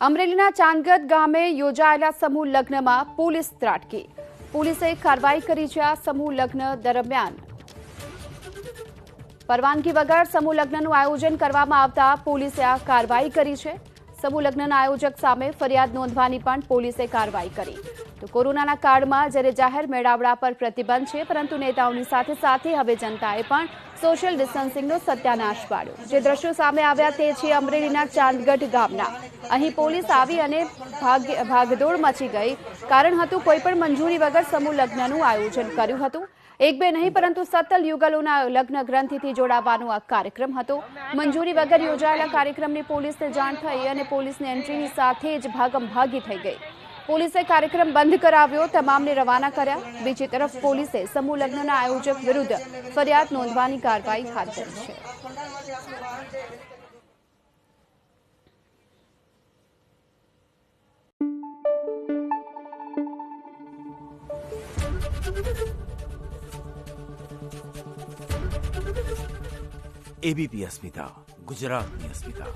અમરેલીના ચાંદગઢ ગામે યોજાયેલા સમૂહ લગ્નમાં પોલીસ ત્રાટકી. પોલીસે કાર્યવાહી કરી છે. આ સમૂહ લગ્ન દરમિયાન પરવાનગી વગર સમૂહ લગ્નનું આયોજન કરવામાં આવતા પોલીસે આ કાર્યવાહી કરી છે. સમૂહ લગ્નના આયોજક સામે ફરિયાદ નોંધવાની પણ પોલીસે કાર્યવાહી કરી. તો કોરોનાના કાળમાં જ્યારે જાહેર મેળાવડા પર પ્રતિબંધ છે, પરંતુ નેતાઓની સાથે સાથે હવે જનતાએ પણ સોશિયલ ડિસ્ટન્સિંગનો સત્યાનાશ પાડ્યો. જે દ્રશ્યો સામે આવ્યા તે છે અમરેલીના ચાંદગઢ ગામના. અહીં પોલીસ આવી અને ભાગદોડ મચી ગઈ. કારણ હતું કોઈપણ મંજૂરી વગર સમૂહ લગ્નનું આયોજન કર્યું હતું. એક બે નહીં પરંતુ 17 યુગલોના લગ્ન ગ્રંથિથી જોડાવાનો આ કાર્યક્રમ હતો. મંજૂરી વગર યોજાયેલા કાર્યક્રમની પોલીસને જાણ થઈ અને પોલીસની એન્ટ્રીની સાથે જ ભાગમભાગી થઈ ગઈ. પોલીસે કાર્યક્રમ બંધ કરાવ્યો, તમામને રવાના કર્યા. બીજી તરફ પોલીસે સમૂહ લગ્નના આયોજક વિરુદ્ધ ફરિયાદ નોંધવાની કાર્યવાહી હાથ ધરી છે. એબીપી અસ્મિતા, ગુજરાતની અસ્મિતા.